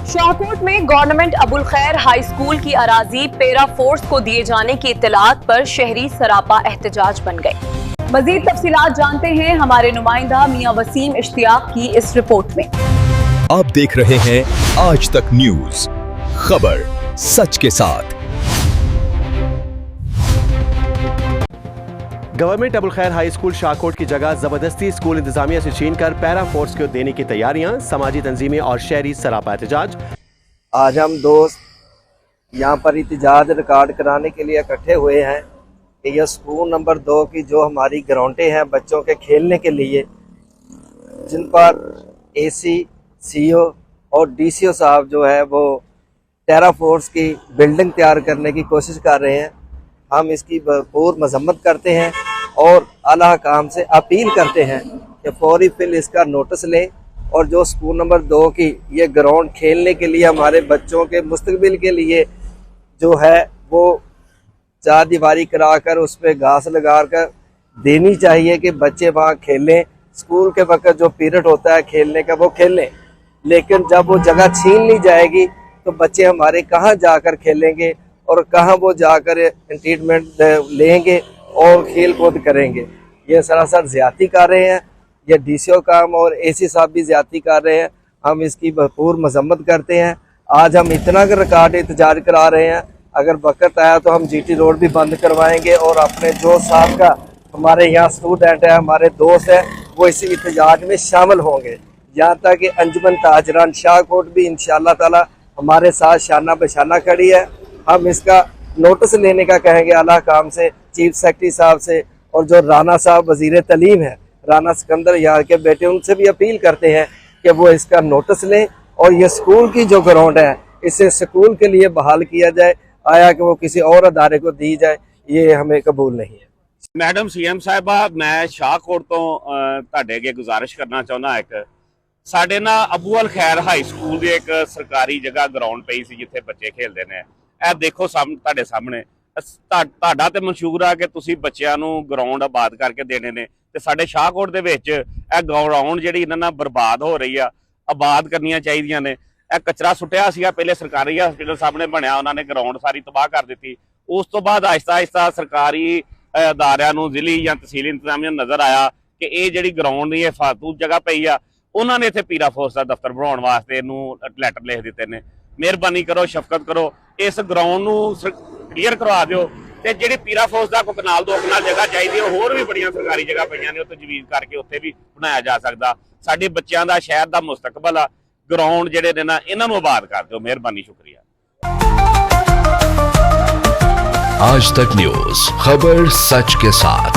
शाहकोट में गवर्नमेंट अबुल खैर high school की अराजी पेरा फोर्स को दिए जाने की इत्तलात पर शहरी सरापा एहतजाज बन गए। मजीद तफसीलात जानते हैं हमारे नुमाइंदा मियां वसीम इश्तियाक की इस रिपोर्ट में। आप देख रहे हैं आज तक न्यूज, खबर सच के साथ। गवर्नमेंट अबुल खैर हाई स्कूल शाहकोट की जगह जबरदस्ती स्कूल इंतजामिया से छीनकर पैरा फोर्स को देने की तैयारियां, समाजी तंजीमें और शहरी सरापा एहतजाज। आज हम दोस्त यहाँ पर एहतजाज रिकॉर्ड कराने के लिए इकट्ठे हुए हैं कि यह स्कूल नंबर 2 की जो हमारी ग्राउंडें हैं बच्चों के खेलने के लिए, जिन पर एसी, सीओ और डीसीओ साहब जो है वो पैरा फोर्स की बिल्डिंग तैयार करने की कोशिश कर रहे हैं। हम इसकी भरपूर मजम्मत करते हैं और आला हुकाम से अपील करते हैं कि फौरी फिल इसका नोटिस लें और जो स्कूल नंबर 2 की ये ग्राउंड खेलने के लिए हमारे बच्चों के मुस्तकबिल के लिए जो है वो चार दीवारी कराकर उस पर घास लगा कर देनी चाहिए कि बच्चे वहाँ खेलें। स्कूल के वक्त जो पीरियड होता है खेलने का वो खेलें, लेकिन जब वो जगह छीन ली जाएगी तो बच्चे हमारे कहाँ जाकर खेलेंगे और कहाँ वो जाकर ट्रीटमेंट लेंगे और खेल कूद करेंगे। ये सरासर ज़्यादती कर रहे हैं, ये डीसीओ काम और एसी साहब भी ज़्यादती कर रहे हैं। हम इसकी भरपूर मजम्मत करते हैं। आज हम इतना रिकॉर्ड एहतजाज करा रहे हैं, अगर वक्त आया तो हम जीटी रोड भी बंद करवाएंगे और अपने जो साहब का हमारे यहाँ स्टूडेंट है, हमारे दोस्त हैं, वो इस एहतजाज में शामिल होंगे। यहाँ तक कि अंजुमन ताजरान शाहकोट भी इंशाअल्लाह ताला हमारे साथ शाना बशाना खड़ी है। हम इसका नोटिस लेने का कहेंगे आला काम से, चीफ सेक्रेटरी साहब से, और जो राना साहब वजीर तलीम है, राना सिकंदर यहाँ के बेटे, उनसे भी अपील करते हैं कि वो इसका नोटिस लें और ये स्कूल की जो ग्राउंड है इसे स्कूल के लिए बहाल किया जाए। आया कि वो किसी और अदारे को दी जाए, ये हमें कबूल नहीं है। मैडम सीएम साहिबा, मैं शाहकोट तो ਤੁਹਾਡੇ ਅੱਗੇ ਗੁਜ਼ਾਰਿਸ਼ ਕਰਨਾ ਚਾਹੁੰਦਾ ਇੱਕ ਸਾਡੇ ਨਾ ਅਬੂਅਲ ਖੈਰ ਹਾਈ ਸਕੂਲ ਦੀ ਇੱਕ ਸਰਕਾਰੀ ਜਗ੍ਹਾ ਗਰਾਊਂਡ ਪਈ ਸੀ ਜਿੱਥੇ ਬੱਚੇ ਖੇਡਦੇ ਨੇ। ਇਹ ਦੇਖੋ ਤੁਹਾਡੇ ਸਾਹਮਣੇ ਤੁਹਾਡਾ ਤੇ ਮਨਸ਼ੂਰ ਆ ਕਿ ਤੁਸੀਂ ਬੱਚਿਆਂ ਨੂੰ ਗਰਾਊਂਡ ਆਬਾਦ ਕਰਕੇ ਦੇਣੇ ਨੇ ਤੇ ਸਾਡੇ ਸ਼ਾਹਕੋਟ ਦੇ ਵਿੱਚ ਇਹ ਗਰਾਊਂਡ ਜਿਹੜੀ ਇਹਨਾਂ ਨਾਲ ਬਰਬਾਦ ਹੋ ਰਹੀ ਆ, ਆਬਾਦ ਕਰਨੀਆਂ ਚਾਹੀਦੀਆਂ ਨੇ। ਇਹ ਕਚਰਾ ਸੁੱਟਿਆ ਸੀਗਾ ਪਹਿਲੇ ਸਰਕਾਰੀ ਹਸਪੀਟਲ ਸਾਹਮਣੇ ਬਣਿਆ, ਉਹਨਾਂ ਨੇ ਗਰਾਊਂਡ ਸਾਰੀ ਤਬਾਹ ਕਰ ਦਿੱਤੀ। ਉਸ ਤੋਂ ਬਾਅਦ ਆਹਿਸਤਾ ਆਹਿਸਤਾ ਸਰਕਾਰੀ ਅਦਾਰਿਆਂ ਨੂੰ ਜ਼ਿਲ੍ਹੀ ਜਾਂ ਤਹਿਸੀਲ ਇੰਤਜ਼ਾਮੀਆ ਨਜ਼ਰ ਆਇਆ ਕਿ ਇਹ ਜਿਹੜੀ ਗਰਾਊਂਡ ਦੀ ਫਾਲਤੂ ਜਗ੍ਹਾ ਪਈ ਆ, ਉਹਨਾਂ ਨੇ ਇੱਥੇ ਪੀਰਾ ਫੋਰਸ ਦਾ ਦਫ਼ਤਰ ਬਣਾਉਣ ਵਾਸਤੇ ਇਹਨੂੰ ਲੈਟਰ ਲਿਖ ਦਿੱਤੇ ਨੇ। ਮਿਹਰਬਾਨੀ ਕਰੋ, ਸ਼ਫਕਤ ਕਰੋ, ਇਸ ਗਰਾਊਂਡ ਨੂੰ ਕਲੀਅਰ ਕਰਵਾ ਦਿਓ ਤੇ ਜਿਹੜੀ ਪੀਰਾ ਫੋਰਸ ਦਾ ਕੋਈ ਕਨਾਲ 2 ਕਨਾਲ ਜਗ੍ਹਾ ਚਾਹੀਦੀ ਹੈ, ਹੋਰ ਵੀ ਬੜੀਆਂ ਸਰਕਾਰੀ ਜਗ੍ਹਾ ਪਈਆਂ ਨੇ, ਉੱਥੇ ਜਵੀਜ਼ ਕਰਕੇ ਉੱਥੇ ਵੀ ਬਣਾਇਆ ਜਾ ਸਕਦਾ। ਸਾਡੇ ਬੱਚਿਆਂ ਦਾ, ਸ਼ਹਿਰ ਦਾ ਮੁਸਤਕਬਲ ਆ। ਗਰਾਊਂਡ ਜਿਹੜੇ ਨੇ ਨਾ ਇਹਨਾਂ ਨੂੰ ਆਬਾਦ ਕਰ ਦਿਓ। ਮਿਹਰਬਾਨੀ, ਸ਼ੁਕਰੀਆ। आज तक न्यूज, खबर सच के साथ।